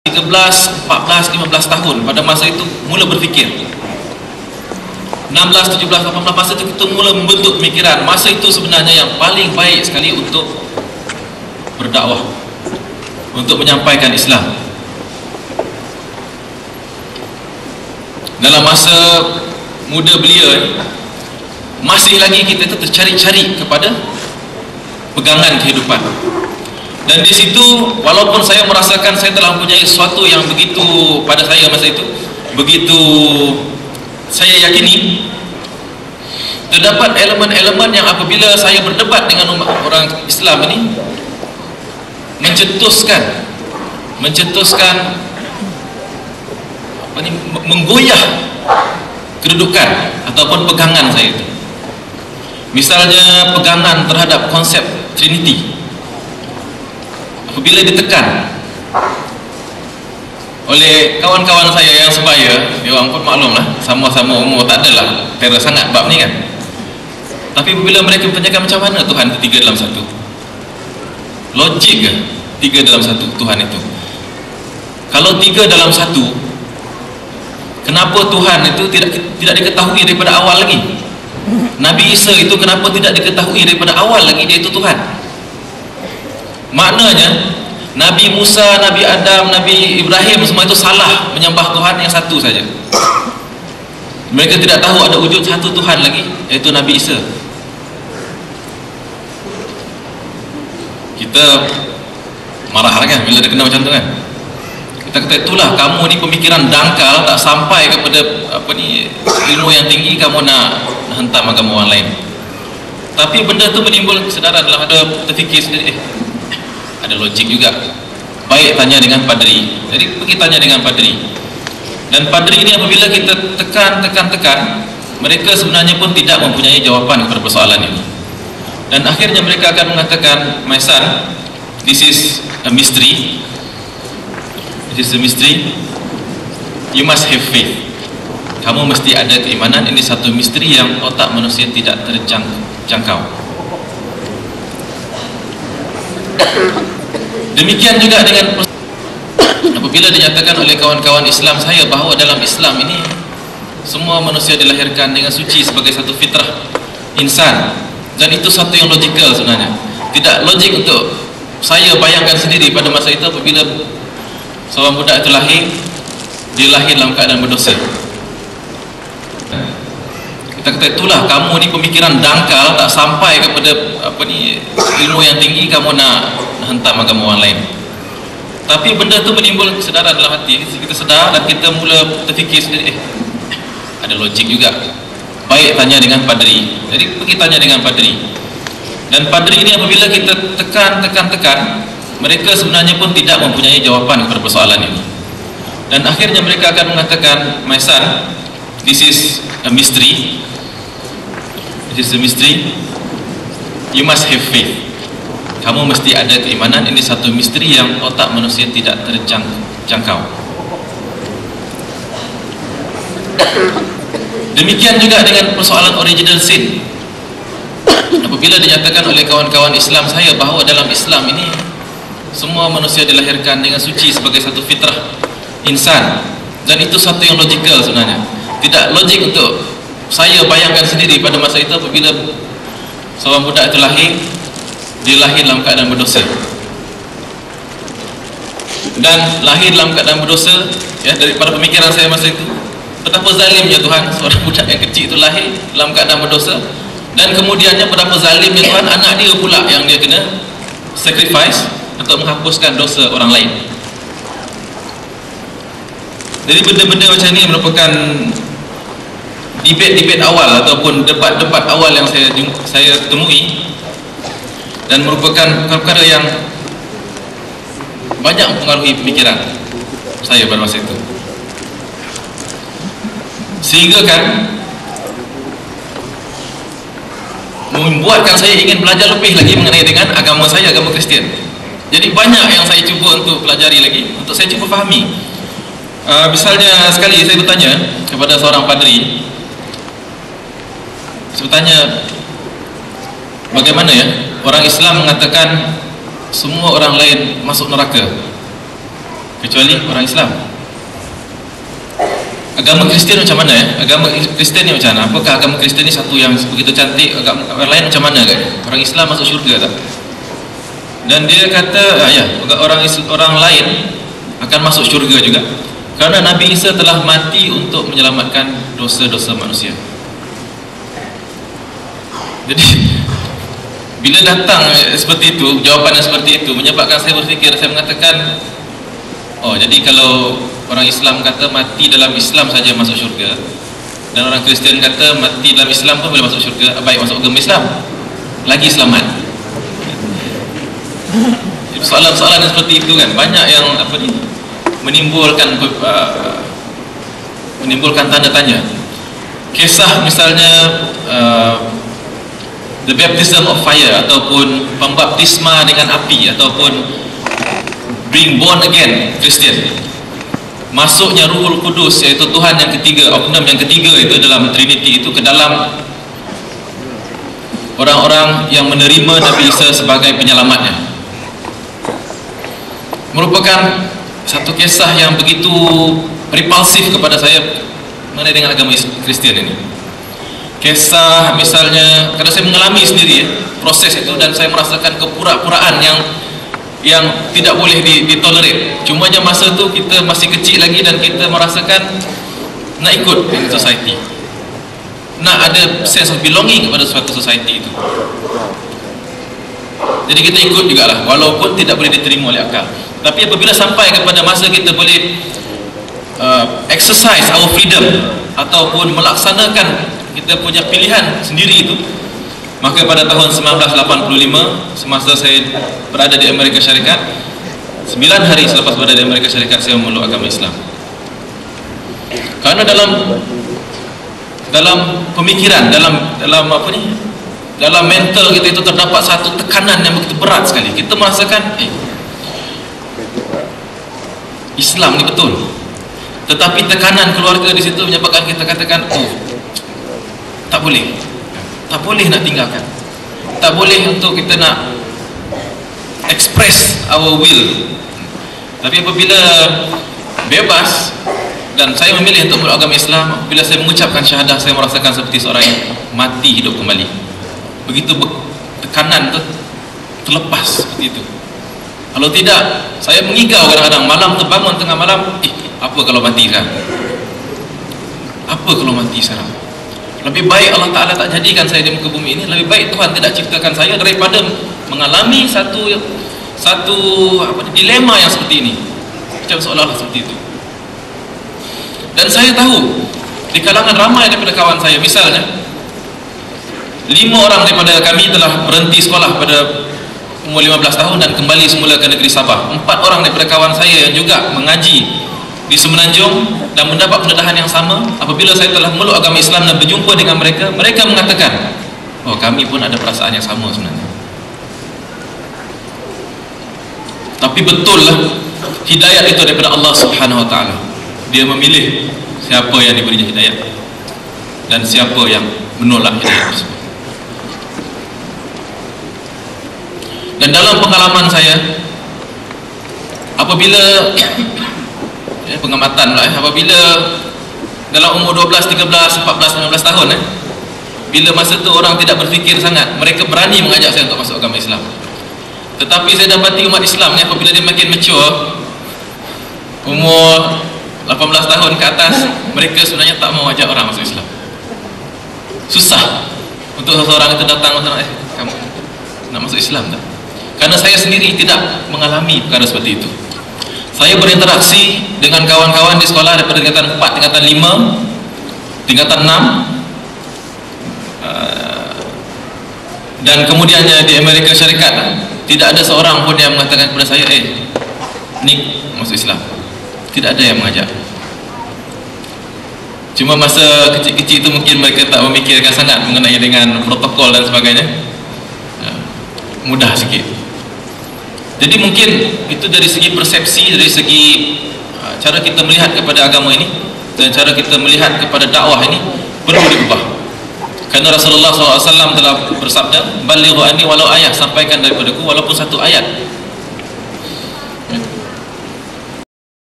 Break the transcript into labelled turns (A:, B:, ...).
A: 13, 14, 15 tahun pada masa itu mula berfikir. 16, 17, 18 masa itu kita mula membentuk pemikiran. Masa itu sebenarnya yang paling baik sekali untuk berdakwah, untuk menyampaikan Islam. Dalam masa muda belia masih lagi kita itu tercari-cari kepada pegangan kehidupan. Dan di situ walaupun saya merasakan saya telah mempunyai sesuatu yang begitu pada saya masa itu, begitu saya yakini, terdapat elemen-elemen yang apabila saya berdebat dengan orang Islam ini mencetuskan apa ni, menggoyah kedudukan ataupun pegangan saya itu. Misalnya pegangan terhadap konsep Trinity, apabila ditekan oleh kawan-kawan saya yang sebaya, dia orang pun maklumlah, sama-sama umur, tak adalah teror sangat bab ni kan. Tapi apabila mereka bertanyakan macam mana Tuhan itu tiga dalam satu, logik ke tiga dalam satu Tuhan itu? Kalau tiga dalam satu, kenapa Tuhan itu tidak diketahui daripada awal lagi? Nabi Isa itu kenapa tidak diketahui daripada awal lagi dia itu Tuhan? Maknanya Nabi Musa, Nabi Adam, Nabi Ibrahim semua itu salah menyembah Tuhan yang satu saja. Mereka tidak tahu ada wujud satu Tuhan lagi, iaitu Nabi Isa. Kita marah kan bila dia kena macam tu kan. Kita kata itulah kamu ni pemikiran dangkal, tak sampai kepada apa ni ilmu yang tinggi, kamu nak hentam agama orang lain. Tapi benda tu menimbul kesedaran dalam ada terfikir sendiri, ada logik juga. Baik tanya dengan padri. Jadi pergi tanya dengan padri. Dan padri ini apabila kita tekan, mereka sebenarnya pun tidak mempunyai jawapan kepada persoalan ini. Dan akhirnya mereka akan mengatakan, my son, this is a mystery. This is a mystery. You must have faith. Kamu mesti ada keimanan. Ini satu misteri yang otak manusia tidak terjangkau. Demikian juga dengan apabila dinyatakan oleh kawan-kawan Islam saya bahawa dalam Islam ini semua manusia dilahirkan dengan suci sebagai satu fitrah insan, dan itu satu yang logikal sebenarnya. Tidak logik untuk saya bayangkan sendiri pada masa itu apabila seorang budak itu lahir, dia lahir dalam keadaan berdosa. Kita kata itulah kamu ni pemikiran dangkal, tak sampai kepada apa ni ilmu yang tinggi, kamu nak hentam agama orang lain. Tapi benda tu menimbul kesedaran dalam hati. Kita sedar dan kita mula terfikir sendiri, ada logik juga. Baik tanya dengan padri. Jadi pergi tanya dengan padri. Dan padri ini apabila kita tekan, mereka sebenarnya pun tidak mempunyai jawapan kepada persoalan ini. Dan akhirnya mereka akan mengatakan, my son, this is a mystery. This is a mystery. You must have faith. Kamu mesti ada keimanan. Ini satu misteri yang otak manusia tidak terjangkau. Demikian juga dengan persoalan original sin. Apabila dinyatakan oleh kawan-kawan Islam saya bahawa dalam Islam ini semua manusia dilahirkan dengan suci sebagai satu fitrah insan, dan itu satu yang logikal sebenarnya. Tidak logik untuk saya bayangkan sendiri pada masa itu apabila seorang budak itu lahir, dia lahir dalam keadaan berdosa. Dan lahir dalam keadaan berdosa, ya, daripada pemikiran saya masa itu, betapa zalimnya Tuhan, seorang budak yang kecil itu lahir dalam keadaan berdosa. Dan kemudiannya betapa zalimnya Tuhan, anak dia pula yang dia kena sacrifice untuk menghapuskan dosa orang lain. Jadi benda-benda macam ini merupakan debate awal ataupun debat awal yang saya temui, dan merupakan perkara yang banyak mempengaruhi pemikiran saya pada masa itu. Sehingga kan membuatkan saya ingin belajar lebih lagi mengenai dengan agama saya, agama Kristian. Jadi banyak yang saya cuba untuk pelajari lagi, untuk saya cuba fahami. Misalnya sekali saya bertanya kepada seorang padri, saya bertanya, bagaimana ya orang Islam mengatakan semua orang lain masuk neraka? kecuali orang Islam. Agama Kristian macam mana ya? Agama Kristian ni macam mana? Apakah agama Kristian ni satu yang begitu cantik? Agama lain macam mana kan? Orang Islam masuk syurga tak? Dan dia kata orang lain akan masuk syurga juga, kerana Nabi Isa telah mati untuk menyelamatkan dosa-dosa manusia. Jadi bila datang seperti itu, jawapan yang seperti itu menyebabkan saya berfikir, saya mengatakan, oh, jadi kalau orang Islam kata mati dalam Islam saja masuk syurga, dan orang Kristian kata mati dalam Islam pun boleh masuk syurga, baik masuk agama Islam lagi selamat. Soalan-soalan yang seperti itu kan banyak yang menimbulkan tanda tanya. Kisah misalnya the baptism of fire, ataupun pembaptisma dengan api, ataupun being born again Christian, masuknya Ruhul Kudus, yaitu Tuhan yang ketiga, oknum yang ketiga itu dalam Trinity itu, ke dalam orang-orang yang menerima Nabi Isa sebagai penyelamatnya, merupakan satu kisah yang begitu repulsif kepada saya mengenai dengan agama Kristian ini. Kisah misalnya, karena saya mengalami sendiri proses itu, dan saya merasakan kepura-puraan yang tidak boleh ditolerir. Cumanya masa tu kita masih kecil lagi, dan kita merasakan nak ikut in society, nak ada sense of belonging kepada suatu society itu. Jadi kita ikut jugalah, walaupun tidak boleh diterima oleh akal. Tapi apabila sampai kepada masa kita boleh exercise our freedom, ataupun melaksanakan kita punya pilihan sendiri itu, maka pada tahun 1985, semasa saya berada di Amerika Syarikat, 9 hari selepas berada di Amerika Syarikat, saya memeluk agama Islam. Karena dalam pemikiran, dalam mental kita itu terdapat satu tekanan yang begitu berat sekali. Kita merasakan Islam ni betul, tetapi tekanan keluarga di situ menyebabkan kita katakan, tak boleh nak tinggalkan, tak boleh untuk kita nak express our will. Tapi apabila bebas dan saya memilih untuk memeluk agama Islam, bila saya mengucapkan syahadah, saya merasakan seperti seorang yang mati hidup kembali. Begitu tekanan tu terlepas seperti itu. Kalau tidak, saya mengigau kadang-kadang malam, terbangun tengah malam, apa kalau mati sekarang? Apa kalau mati sekarang? Lebih baik Allah Ta'ala tak jadikan saya di muka bumi ini, lebih baik Tuhan tidak ciptakan saya daripada mengalami satu dilema yang seperti ini. Macam seolah-olah seperti itu. Dan saya tahu di kalangan ramai daripada kawan saya, misalnya 5 orang daripada kami telah berhenti sekolah pada umur 15 tahun dan kembali semula ke negeri Sabah. 4 orang daripada kawan saya yang juga mengaji di Semenanjung dan mendapat pendedahan yang sama, apabila saya telah memeluk agama Islam dan berjumpa dengan mereka, mereka mengatakan, oh, kami pun ada perasaan yang sama sebenarnya. Tapi betul lah, hidayat itu daripada Allah Subhanahu Wa Taala. Dia memilih siapa yang diberinya hidayat dan siapa yang menolak hidayat tersebut. Dan dalam pengalaman saya, apabila pengamatan lah, apabila dalam umur 12, 13, 14, 15 tahun bila masa tu orang tidak berfikir sangat, mereka berani mengajak saya untuk masuk agama Islam. Tetapi saya dapati umat Islam ni, apabila dia makin mature, umur 18 tahun ke atas, mereka sebenarnya tak mau ajak orang masuk Islam. Susah untuk seseorang itu datang, kamu nak masuk Islam tak? Karena saya sendiri tidak mengalami perkara seperti itu. Saya berinteraksi dengan kawan-kawan di sekolah daripada tingkatan 4, tingkatan 5, tingkatan 6, dan kemudiannya di Amerika Syarikat, tidak ada seorang pun yang mengatakan kepada saya, ni masuk Islam. Tidak ada yang mengajak. Cuma masa kecil-kecil itu mungkin mereka tak memikirkan sangat mengenai dengan protokol dan sebagainya, mudah sikit. Jadi mungkin itu dari segi persepsi, dari segi cara kita melihat kepada agama ini, dan cara kita melihat kepada dakwah ini perlu diubah. Karena Rasulullah SAW telah bersabda, balighu anni walau ayat, sampaikan daripadaku walaupun satu ayat.